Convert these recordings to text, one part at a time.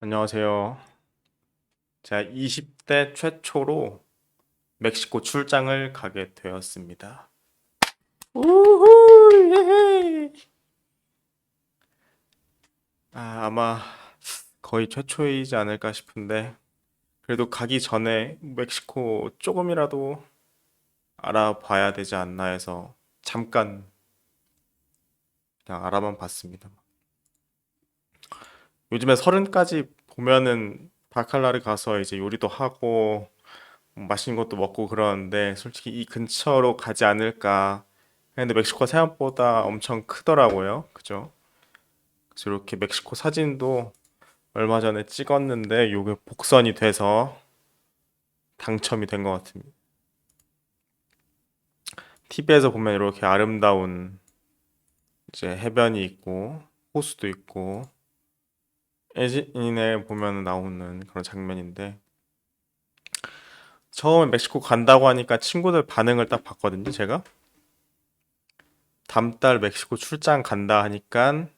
안녕하세요. 제가 20대 최초로 멕시코 출장을 가게 되었습니다. 우후, 예헤이. 아마 거의 최초이지 않을까 싶은데, 그래도 가기 전에 멕시코 조금이라도 알아봐야 되지 않나 해서 잠깐 그냥 알아만 봤습니다. 요즘에 서른까지 보면은 바칼라를 가서 이제 요리도 하고 맛있는 것도 먹고 그러는데 솔직히 이 근처로 가지 않을까. 근데 멕시코가 생각보다 엄청 크더라고요. 그죠? 그래서 이렇게 멕시코 사진도 얼마 전에 찍었는데 요게 복선이 돼서 당첨이 된 것 같습니다. TV에서 보면 이렇게 아름다운 이제 해변이 있고 호수도 있고 애진에 보면 나오는 그런 장면인데 처음에 멕시코 간다고 하니까 친구들 반응을 딱 봤거든요, 제가. 다음 달 멕시코 출장 간다 하니까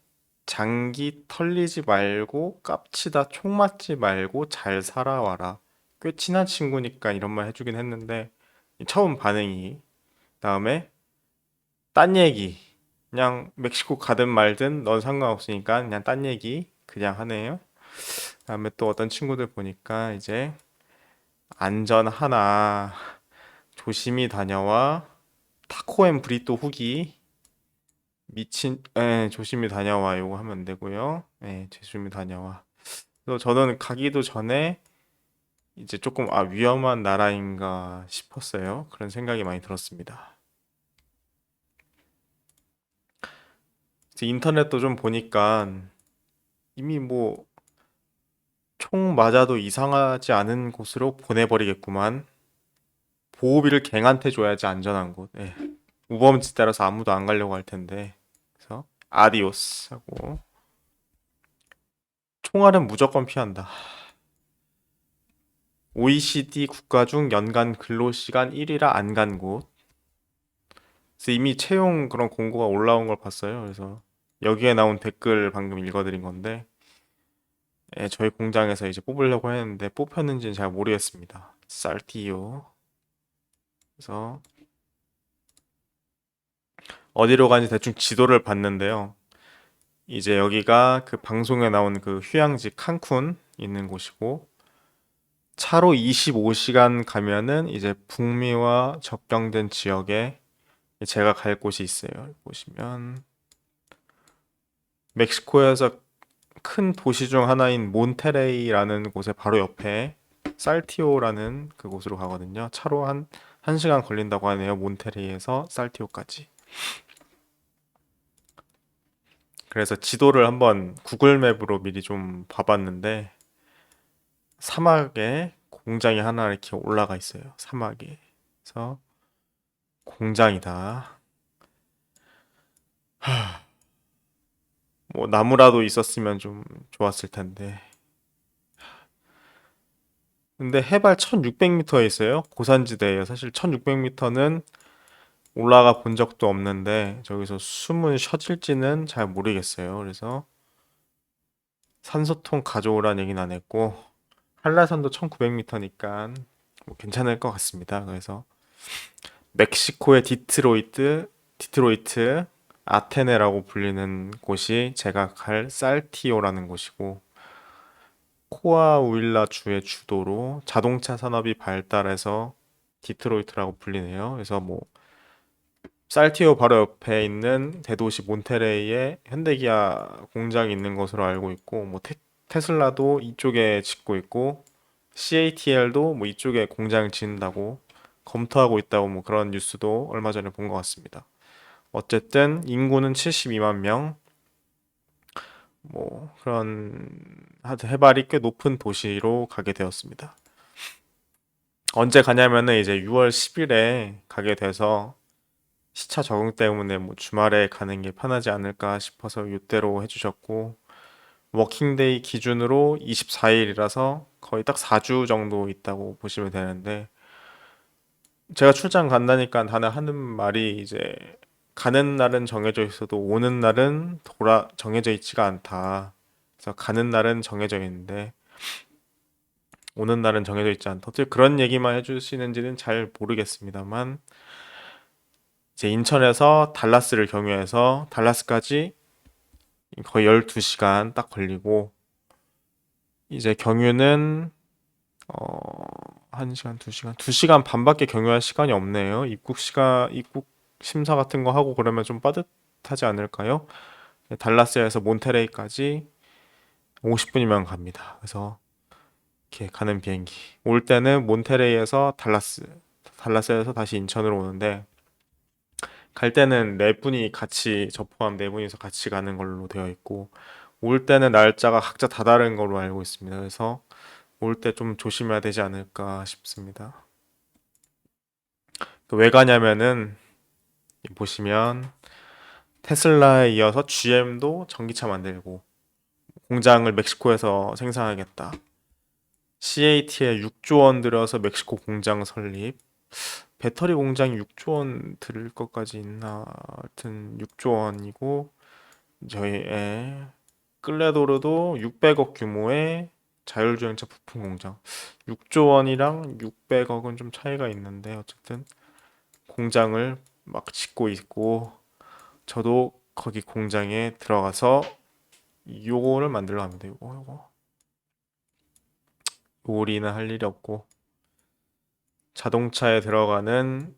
장기 털리지 말고 깝치다 총 맞지 말고 잘 살아와라. 꽤 친한 친구니까 이런 말 해주긴 했는데 처음 반응이 다음에 딴 얘기 그냥 멕시코 가든 말든 넌 상관없으니까 그냥 딴 얘기 그냥 하네요. 다음에 또 어떤 친구들 보니까 이제 안전하나 조심히 다녀와 타코앤 브리또 후기 조심히 다녀와 요거 하면 안 되고요. 조심히 다녀와. 그래서 저는 가기도 전에 이제 조금 위험한 나라인가 싶었어요. 그런 생각이 많이 들었습니다. 이제 인터넷도 좀 보니까 이미 뭐 총 맞아도 이상하지 않은 곳으로 보내버리겠구만. 보호비를 갱한테 줘야지 안전한 곳. 우범지 따라서 아무도 안 가려고 할 텐데. 그래서 아디오스 하고 총알은 무조건 피한다. OECD 국가 중 연간 근로시간 1위라 안 간 곳. 그래서 이미 채용 그런 공고가 올라온 걸 봤어요. 그래서 여기에 나온 댓글 방금 읽어드린 건데, 저희 공장에서 이제 뽑으려고 했는데 뽑혔는지는 잘 모르겠습니다. 쌀티오. 그래서 어디로 가는지 대충 지도를 봤는데요. 이제 여기가 그 방송에 나온 그 휴양지 칸쿤 있는 곳이고, 차로 25시간 가면은 이제 북미와 접경된 지역에 제가 갈 곳이 있어요. 여기 보시면 멕시코에서 큰 도시 중 하나인 몬테레이라는 곳의 바로 옆에 살티오라는 그곳으로 가거든요. 차로 한 1시간 걸린다고 하네요. 몬테레이에서 살티오까지. 그래서 지도를 한번 구글 맵으로 미리 좀 봐봤는데 사막에 공장이 하나 이렇게 올라가 있어요. 사막에. 그래서 공장이다. 뭐 나무라도 있었으면 좀 좋았을 텐데. 근데 해발 1600m에 있어요. 고산지대예요. 사실 1600m는 올라가 본 적도 없는데 저기서 숨은 쉬어질지는 잘 모르겠어요. 그래서 산소통 가져오라는 얘기는 안 했고 한라산도 1900m니까 뭐 괜찮을 것 같습니다. 그래서 멕시코의 디트로이트, 아테네라고 불리는 곳이 제가 갈 살티오라는 곳이고 코아우일라 주의 주도로 자동차 산업이 발달해서 디트로이트라고 불리네요. 그래서 뭐 살티오 바로 옆에 있는 대도시 몬테레이에 현대기아 공장이 있는 것으로 알고 있고 뭐 테슬라도 이쪽에 짓고 있고 CATL도 뭐 이쪽에 공장을 짓는다고 검토하고 있다고 뭐 그런 뉴스도 얼마 전에 본 것 같습니다. 어쨌든 인구는 72만 명, 뭐 그런 하여튼 해발이 꽤 높은 도시로 가게 되었습니다. 언제 가냐면은 이제 6월 10일에 가게 돼서 시차 적응 때문에 뭐 주말에 가는 게 편하지 않을까 싶어서 이때로 해주셨고 워킹데이 기준으로 24일이라서 거의 딱 4주 정도 있다고 보시면 되는데 제가 출장 간다니까 다들 하는 말이 이제 가는 날은 정해져 있어도 오는 날은 정해져 있지가 않다. 그래서 가는 날은 정해져 있는데 오는 날은 정해져 있지 않다. 어떻게 그런 얘기만 해주시는지는 잘 모르겠습니다만 이제 인천에서 달라스를 경유해서 달라스까지 거의 12시간 딱 걸리고 이제 경유는 어 1시간, 2시간, 2시간 반밖에 경유할 시간이 없네요. 입국 심사 같은 거 하고 그러면 좀 빠듯하지 않을까요? 달라스에서 몬테레이까지 50분이면 갑니다. 그래서 이렇게 가는 비행기. 올 때는 몬테레이에서 달라스에서 다시 인천으로 오는데 갈 때는 네 분이 같이 저 포함 네 분이서 같이 가는 걸로 되어 있고 올 때는 날짜가 각자 다 다른 걸로 알고 있습니다. 그래서 올 때 좀 조심해야 되지 않을까 싶습니다. 왜 가냐면은 보시면 테슬라에 이어서 GM도 전기차 만들고 공장을 멕시코에서 생산하겠다. CAT에 6조 원 들여서 멕시코 공장 설립. 배터리 공장이 6조 원 들을 것까지 있나? 하여튼 6조 원이고 저희의 클레도르도 600억 규모의 자율주행차 부품 공장. 6조 원이랑 600억은 좀 차이가 있는데 어쨌든 공장을 막 짓고 있고 저도 거기 공장에 들어가서 요거를 만들러 갑니다. 요거. 요리는 할 일이 없고 자동차에 들어가는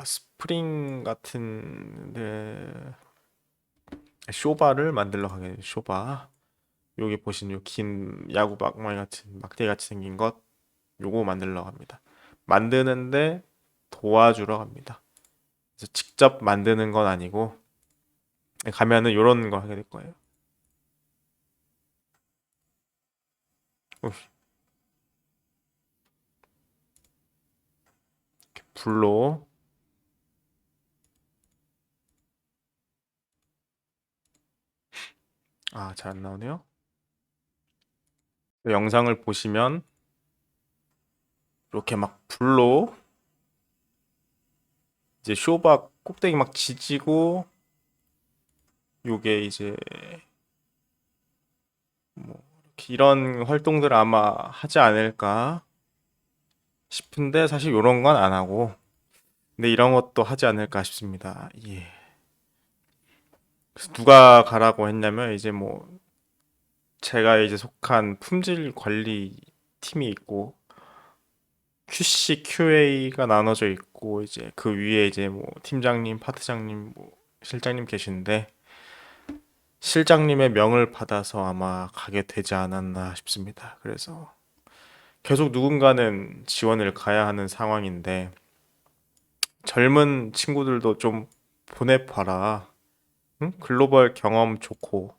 스프링 같은 쇼바를 만들러 가게 돼요. 쇼바. 여기 보신 요 긴 야구 막말 같은 막대 같이 생긴 것 요거 만들러 갑니다. 만드는데 도와주러 갑니다. 그래서 직접 만드는 건 아니고 가면은 요런 거 하게 될 거예요. 불로 잘 안 나오네요. 영상을 보시면 이렇게 막 불로 이제 쇼바 꼭대기 막 지지고 요게 이제 뭐 이렇게 이런 활동들 아마 하지 않을까 싶은데 사실 요런 건 안 하고 근데 이런 것도 하지 않을까 싶습니다. 예. 그래서 누가 가라고 했냐면 이제 뭐 제가 이제 속한 품질 관리 팀이 있고 QC, QA가 나눠져 있고 이제 그 위에 이제 뭐 팀장님, 파트장님, 뭐 실장님 계신데 실장님의 명을 받아서 아마 가게 되지 않았나 싶습니다. 그래서 계속 누군가는 지원을 가야 하는 상황인데 젊은 친구들도 좀 보내봐라. 응? 글로벌 경험 좋고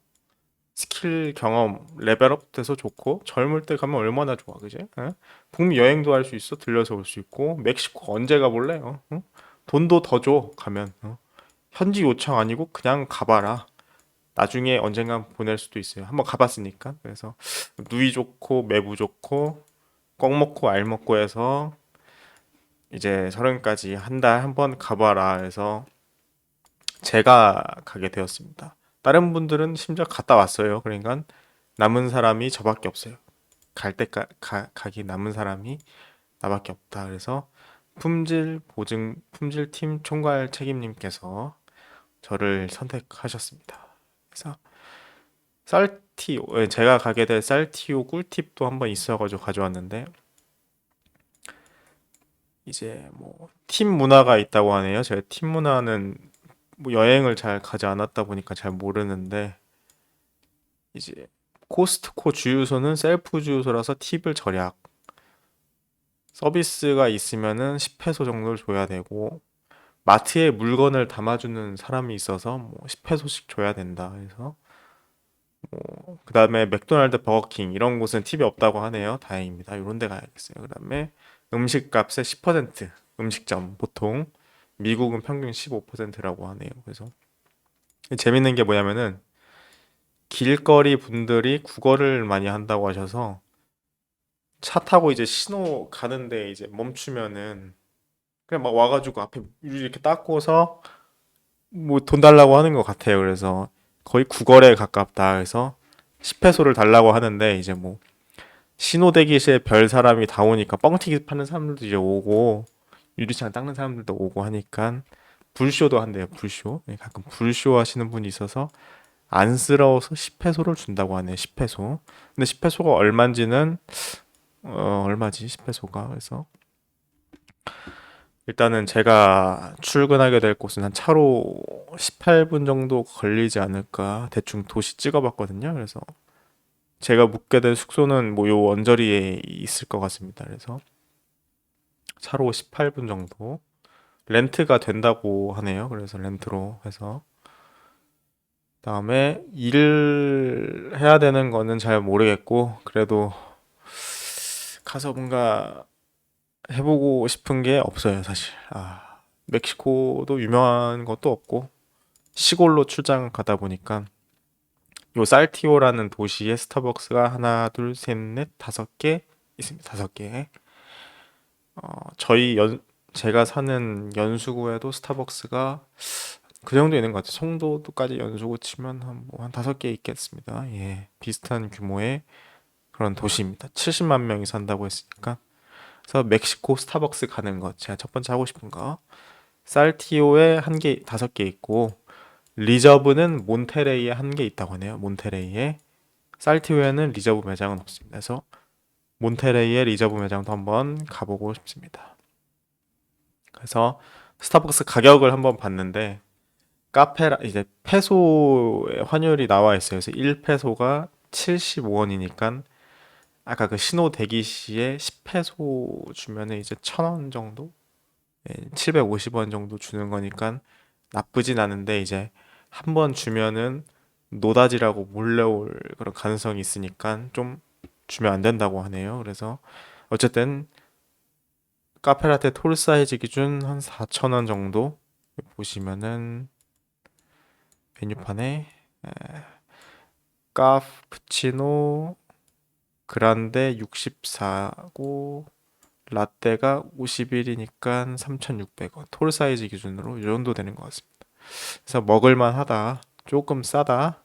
스킬 경험 레벨업 돼서 좋고 젊을 때 가면 얼마나 좋아, 그지? 응? 북미 여행도 할 수 있어. 들려서 올 수 있고 멕시코 언제 가볼래? 응? 돈도 더 줘 가면. 현지 요청 아니고 그냥 가봐라. 나중에 언젠간 보낼 수도 있어요. 한번 가봤으니까. 그래서 누이 좋고 매부 좋고 껌 먹고 알 먹고 해서 이제 서른까지 한 달 한 번 가봐라 해서 제가 가게 되었습니다. 다른 분들은 심지어 갔다 왔어요. 그러니까 남은 사람이 저밖에 없어요. 갈 때까 가기 남은 사람이 나밖에 없다. 그래서 품질팀 총괄 책임님께서 저를 선택하셨습니다. 그래서 제가 가게 될 쌀티오 꿀팁도 한번 있어가지고 가져왔는데 이제 뭐 팀 문화가 있다고 하네요. 제가 팀 문화는 뭐 여행을 잘 가지 않았다 보니까 잘 모르는데 이제 코스트코 주유소는 셀프 주유소라서 팁을 절약 서비스가 있으면은 10페소 정도를 줘야 되고 마트에 물건을 담아주는 사람이 있어서 뭐 10페소씩 줘야 된다. 그래서 그다음에 맥도날드, 버거킹 이런 곳은 팁이 없다고 하네요. 다행입니다. 이런 데 가야겠어요. 그다음에 음식값의 10% 음식점 보통 미국은 평균 15%라고 하네요. 그래서 재밌는 게 뭐냐면은 길거리 분들이 국어를 많이 한다고 하셔서 차 타고 이제 신호 가는데 이제 멈추면은 그냥 막 와가지고 앞에 이렇게 닦고서 뭐 돈 달라고 하는 것 같아요. 그래서 거의 9거래에 가깝다. 그래서 10페소를 달라고 하는데 이제 뭐 신호 대기실에 별 사람이 다 오니까 뻥튀기 파는 사람들도 이제 오고 유리창 닦는 사람들도 오고 하니까 불쇼도 한대요. 불쇼. 예, 가끔 불쇼 하시는 분이 있어서 안쓰러워서 10페소를 준다고 하네요. 10페소. 근데 10페소가 얼마인지는 얼마지? 10페소가. 그래서 일단은 제가 출근하게 될 곳은 한 차로 18분 정도 걸리지 않을까 대충 도시 찍어봤거든요. 그래서 제가 묵게 될 숙소는 뭐 요 언저리에 있을 것 같습니다. 그래서 차로 18분 정도 렌트가 된다고 하네요. 그래서 렌트로 해서 그다음에 일을 해야 되는 거는 잘 모르겠고 그래도 가서 뭔가 해보고 싶은 게 없어요, 사실. 멕시코도 유명한 것도 없고 시골로 출장 가다 보니까 요 살티오라는 도시에 스타벅스가 하나, 둘, 셋, 넷, 다섯 개 있습니다. 다섯 개. 저희 제가 사는 연수구에도 스타벅스가 그 정도 있는 것 같아요. 송도까지 연수구 치면 한 다섯 개 있겠습니다. 예, 비슷한 규모의 그런 도시입니다. 70만 명이 산다고 했으니까. 그래서 멕시코 스타벅스 가는 것 제가 첫 번째 하고 싶은 거. 살티오에 한 개, 다섯 개 있고 리저브는 몬테레이에 한 개 있다고 하네요. 몬테레이에. 살티오에는 리저브 매장은 없습니다. 그래서 몬테레이의 리저브 매장도 한번 가보고 싶습니다. 그래서 스타벅스 가격을 한번 봤는데 카페라 이제 페소의 환율이 나와 있어요. 그래서 1페소가 75원이니까 아까 그 신호 대기 시에 10페소 주면은 이제 1,000원 정도? 750원 정도 주는 거니까 나쁘진 않은데 이제 한 번 주면은 노다지라고 몰려올 그런 가능성이 있으니까 좀 주면 안 된다고 하네요. 그래서 어쨌든 카페라테 톨 사이즈 기준 한 4,000원 정도 보시면은 메뉴판에 카푸치노 그란데 64고 라떼가 51이니까 3,600원. 톨 사이즈 기준으로 이 정도 되는 것 같습니다. 그래서 먹을만 하다. 조금 싸다.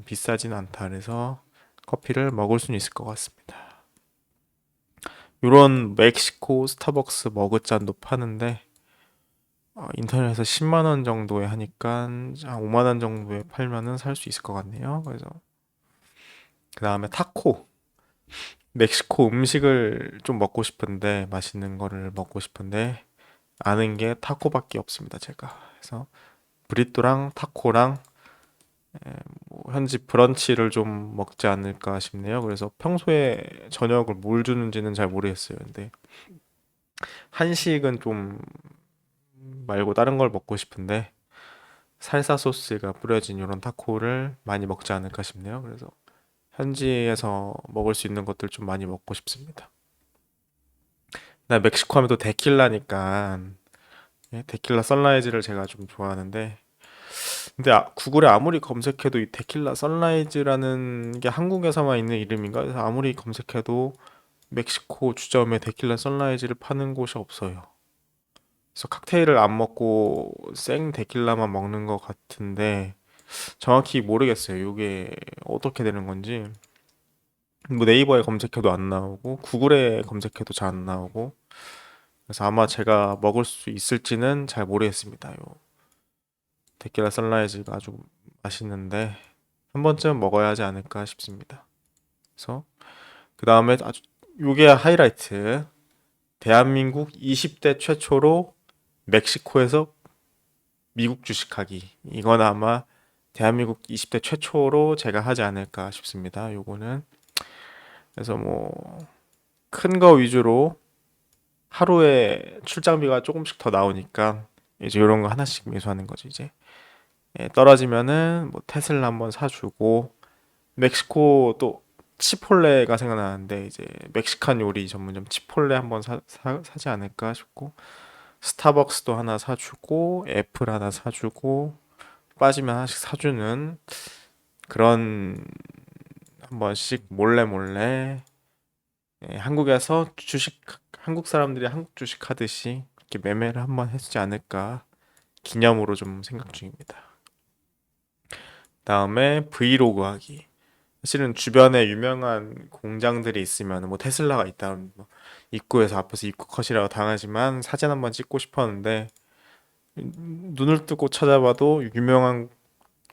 비싸진 않다. 그래서 커피를 먹을 수는 있을 것 같습니다. 이런 멕시코 스타벅스 머그잔도 파는데 인터넷에서 10만 원 정도에 하니까 한 5만 원 정도에 팔면은 살 수 있을 것 같네요. 그래서 그 다음에 타코. 멕시코 음식을 좀 먹고 싶은데 맛있는 거를 먹고 싶은데 아는 게 타코밖에 없습니다. 제가. 그래서 브리또랑 타코랑 뭐 현지 브런치를 좀 먹지 않을까 싶네요. 그래서 평소에 저녁을 뭘 주는지는 잘 모르겠어요. 근데 한식은 좀 말고 다른 걸 먹고 싶은데 살사 소스가 뿌려진 이런 타코를 많이 먹지 않을까 싶네요. 그래서 현지에서 먹을 수 있는 것들 좀 많이 먹고 싶습니다. 나 멕시코 하면 또 데킬라니까 데킬라 선라이즈를 제가 좀 좋아하는데 근데 구글에 아무리 검색해도 이 데킬라 선라이즈라는 게 한국에서만 있는 이름인가? 그래서 아무리 검색해도 멕시코 주점에 데킬라 선라이즈를 파는 곳이 없어요. 그래서 칵테일을 안 먹고 생 데킬라만 먹는 것 같은데 정확히 모르겠어요. 이게 어떻게 되는 건지. 뭐 네이버에 검색해도 안 나오고 구글에 검색해도 잘 안 나오고 그래서 아마 제가 먹을 수 있을지는 잘 모르겠습니다. 요 데킬라 선라이즈가 아주 맛있는데 한 번쯤 먹어야 하지 않을까 싶습니다. 그래서 그 다음에 아주 요게 하이라이트. 대한민국 20대 최초로 멕시코에서 미국 주식하기. 이건 아마 대한민국 20대 최초로 제가 하지 않을까 싶습니다. 요거는 그래서 뭐 큰 거 위주로 하루에 출장비가 조금씩 더 나오니까 이제 이런 거 하나씩 매수하는 거죠. 이제 떨어지면은 뭐 테슬라 한번 사주고 멕시코 또 치폴레가 생각나는데 이제 멕시칸 요리 전문점 치폴레 한번 사지 않을까 싶고 스타벅스도 하나 사주고 애플 하나 사주고 빠지면 하나씩 사주는 그런 한 번씩 몰래 몰래 한국에서 주식 한국 사람들이 한국 주식 하듯이 이렇게 매매를 한번 해주지 않을까 기념으로 좀 생각 중입니다. 그다음에 브이로그 하기. 사실은 주변에 유명한 공장들이 있으면 뭐 테슬라가 있다 뭐 입구에서 앞에서 입구 컷이라고 당하지만 사진 한번 찍고 싶었는데 눈을 뜨고 찾아봐도 유명한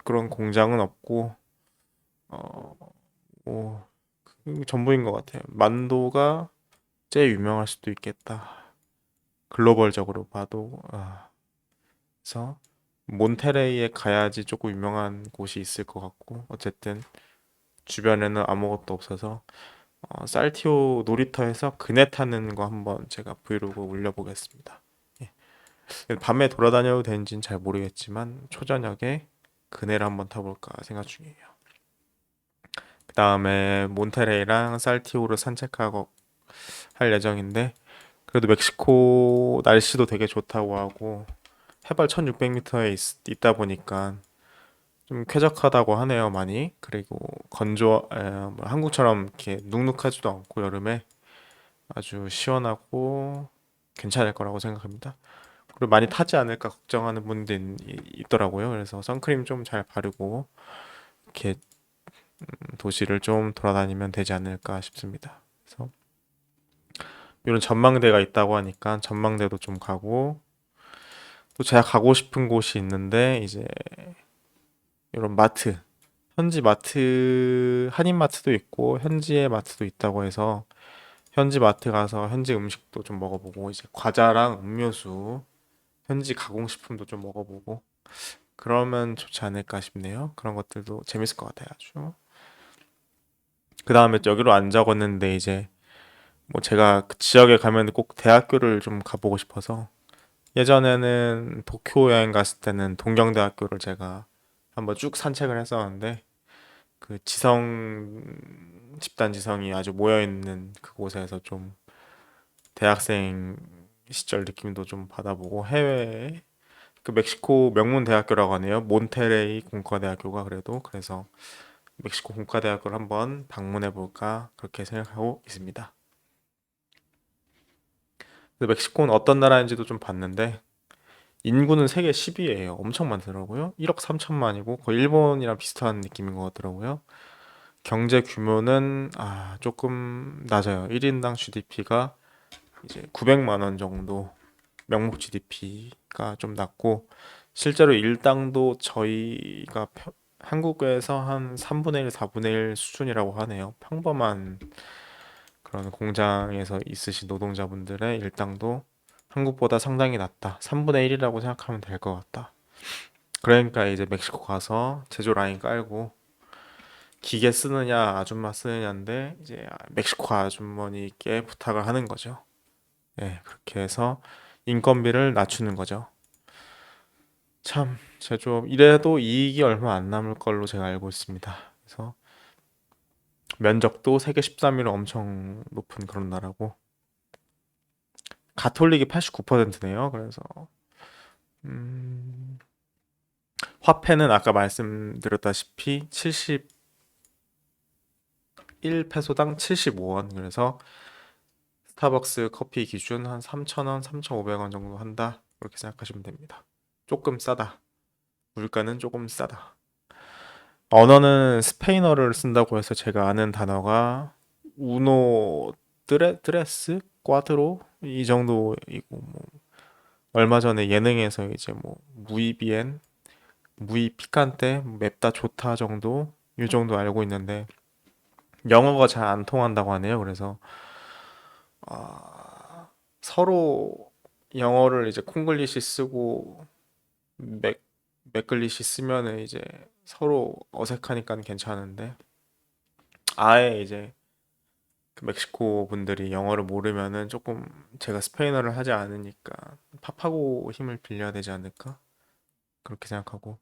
그런 공장은 없고 어, 뭐 그게 전부인 것 같아요. 만도가 제일 유명할 수도 있겠다. 글로벌적으로 봐도 그래서 몬테레이에 가야지 조금 유명한 곳이 있을 것 같고 어쨌든 주변에는 아무것도 없어서 살티오 놀이터에서 그네 타는 거 한번 제가 브이로그 올려보겠습니다. 예. 밤에 돌아다녀도 되는지는 잘 모르겠지만 초저녁에 그네를 한번 타볼까 생각 중이에요. 그 다음에 몬테레이랑 살티오를 산책하고 할 예정인데 그래도 멕시코 날씨도 되게 좋다고 하고 해발 1600m에 있다 보니까 좀 쾌적하다고 하네요, 많이. 그리고 뭐 한국처럼 이렇게 눅눅하지도 않고 여름에 아주 시원하고 괜찮을 거라고 생각합니다. 그리고 많이 타지 않을까 걱정하는 분들이 있더라고요. 그래서 선크림 좀 잘 바르고 이렇게 도시를 좀 돌아다니면 되지 않을까 싶습니다. 그래서 이런 전망대가 있다고 하니까 전망대도 좀 가고 또 제가 가고 싶은 곳이 있는데 이제 이런 마트 현지 마트 한인 마트도 있고 현지의 마트도 있다고 해서 현지 마트 가서 현지 음식도 좀 먹어보고 이제 과자랑 음료수 현지 가공식품도 좀 먹어보고 그러면 좋지 않을까 싶네요. 그런 것들도 재밌을 것 같아요, 아주. 그 다음에 여기로 안 적었는데 이제 뭐 제가 그 지역에 가면 꼭 대학교를 좀 가보고 싶어서 예전에는 도쿄 여행 갔을 때는 동경대학교를 제가 한번 쭉 산책을 했었는데 그 집단 지성이 아주 모여 있는 그곳에서 좀 대학생 시절 느낌도 좀 받아보고 해외 그 멕시코 명문 대학교라고 하네요. 몬테레이 공과대학교가 그래도 그래서 멕시코 공과대학교를 한번 방문해 볼까 그렇게 생각하고 있습니다. 멕시코는 어떤 나라인지도 좀 봤는데 인구는 세계 10위예요. 엄청 많더라고요. 1억 3천만이고 거의 일본이랑 비슷한 느낌인 것 같더라고요. 경제 규모는 조금 낮아요. 1인당 GDP가 이제 900만 원 정도 명목 GDP가 좀 낮고 실제로 일당도 저희가 한국에서 한 3분의 1, 4분의 1 수준이라고 하네요. 평범한 그런 공장에서 있으신 노동자분들의 일당도 한국보다 상당히 낮다. 3분의 1이라고 생각하면 될 것 같다. 그러니까 이제 멕시코 가서 제조 라인 깔고 기계 쓰느냐 아줌마 쓰느냐인데 이제 멕시코 아주머니께 부탁을 하는 거죠. 예, 그렇게 해서 인건비를 낮추는 거죠. 참, 제조업 이래도 이익이 얼마 안 남을 걸로 제가 알고 있습니다. 그래서 면적도 세계 13위로 엄청 높은 그런 나라고 가톨릭이 89%네요. 그래서 음, 화폐는 아까 말씀드렸다시피 71페소당 75원. 그래서 스타벅스 커피 기준 한 3,000원, 3,500원 정도 한다. 그렇게 생각하시면 됩니다. 조금 싸다. 물가는 조금 싸다. 언어는 스페인어를 쓴다고 해서 제가 아는 단어가 우노 드레스 꽈드로 이 정도이고 뭐 얼마 전에 예능에서 이제 뭐 무이 비엔 무이 피칸테 맵다 좋다 정도 이 정도 알고 있는데 영어가 잘 안 통한다고 하네요. 그래서 아, 서로 영어를 이제 콩글리시 쓰고 맥 맥글리시 쓰면은 이제 서로 어색하니까 괜찮은데 아예 이제 그 멕시코 분들이 영어를 모르면은 조금 제가 스페인어를 하지 않으니까 팝하고 힘을 빌려야 되지 않을까 그렇게 생각하고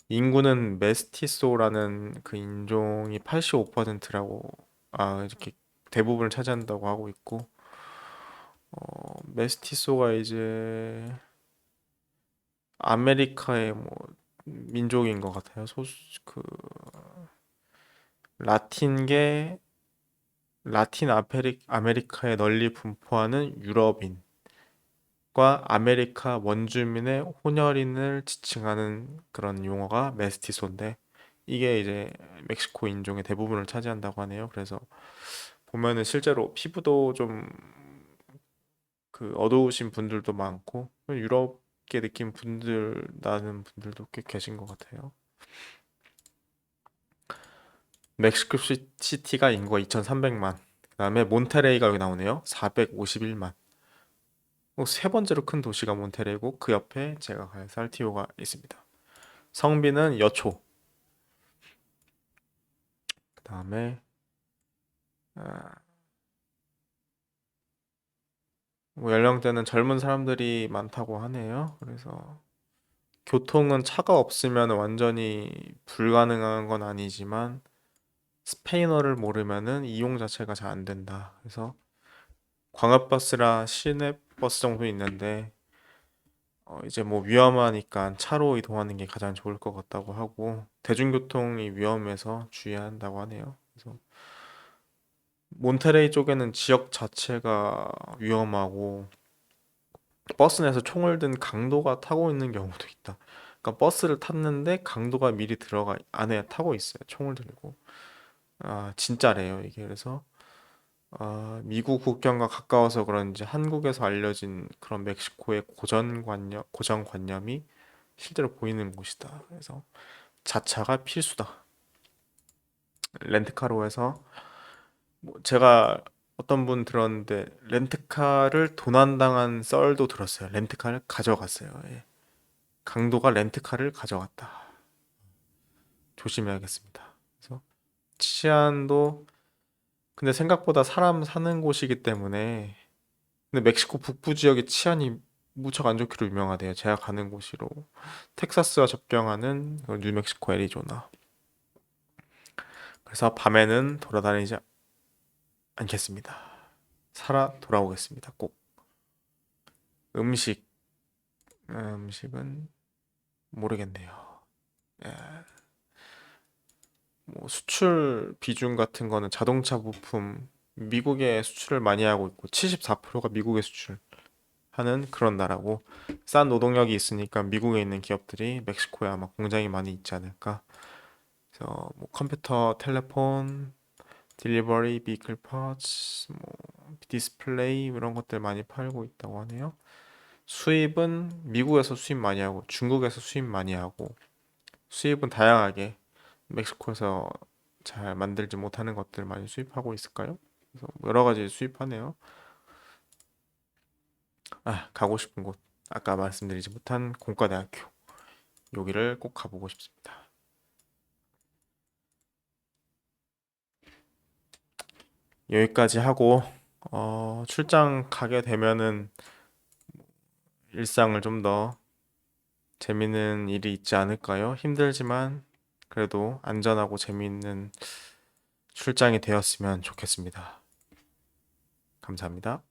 인구는 메스티소라는 그 인종이 85%라고 이렇게 대부분을 차지한다고 하고 있고 메스티소가 이제 아메리카의 뭐 민족인 것 같아요. 그 라틴계 라틴 아메리카에 널리 분포하는 유럽인과 아메리카 원주민의 혼혈인을 지칭하는 그런 용어가 메스티소인데 이게 이제 멕시코 인종의 대부분을 차지한다고 하네요. 그래서 보면은 실제로 피부도 좀 그 어두우신 분들도 많고 유럽계 느낌 분들 나는 분들도 꽤 계신 것 같아요. 멕시코 시티가 인구가 2,300만. 그다음에 몬테레이가 여기 나오네요. 451만. 세 번째로 큰 도시가 몬테레이고 그 옆에 제가 갈 살티오가 있습니다. 성비는 여초. 그다음에 아, 뭐 연령대는 젊은 사람들이 많다고 하네요. 그래서 교통은 차가 없으면 완전히 불가능한 건 아니지만 스페인어를 모르면은 이용 자체가 잘 안 된다. 그래서 광역버스라 시내버스 정도 있는데 이제 뭐 위험하니까 차로 이동하는 게 가장 좋을 것 같다고 하고 대중교통이 위험해서 주의한다고 하네요. 그래서 몬테레이 쪽에는 지역 자체가 위험하고 버스 내에서 총을 든 강도가 타고 있는 경우도 있다. 그러니까 버스를 탔는데 강도가 미리 들어가 안에 타고 있어요. 총을 들고. 아, 진짜래요, 이게. 그래서 미국 국경과 가까워서 그런지 한국에서 알려진 그런 멕시코의 고정관념이 실제로 보이는 곳이다. 그래서 자차가 필수다. 렌트카로 해서 뭐 제가 어떤 분 들었는데 렌트카를 도난당한 썰도 들었어요. 렌트카를 가져갔어요. 예. 강도가 렌트카를 가져갔다. 조심해야겠습니다. 그래서 치안도 근데 생각보다 사람 사는 곳이기 때문에 근데 멕시코 북부 지역의 치안이 무척 안 좋기로 유명하대요. 제가 가는 곳으로 텍사스와 접경하는 그 뉴멕시코 애리조나. 그래서 밤에는 돌아다니지 않겠습니다. 살아 돌아오겠습니다. 꼭. 음식, 음식은 모르겠네요. 예, 뭐 수출 비중 같은 거는 자동차 부품 미국에 수출을 많이 하고 있고 74%가 미국에 수출하는 그런 나라고 싼 노동력이 있으니까 미국에 있는 기업들이 멕시코에 아마 공장이 많이 있지 않을까. 그래서 뭐 컴퓨터, 텔레폰, 딜리버리, 비클 파츠, 뭐 디스플레이 이런 것들 많이 팔고 있다고 하네요. 수입은 미국에서 수입 많이 하고 중국에서 수입 많이 하고 수입은 다양하게 멕시코에서 잘 만들지 못하는 것들 많이 수입하고 있을까요? 그래서 뭐 여러 가지 수입하네요. 아, 가고 싶은 곳. 아까 말씀드리지 못한 공과대학교. 여기를 꼭 가보고 싶습니다. 여기까지 하고 출장 가게 되면은 일상을 좀 더 재밌는 일이 있지 않을까요? 힘들지만 그래도 안전하고 재미있는 출장이 되었으면 좋겠습니다. 감사합니다.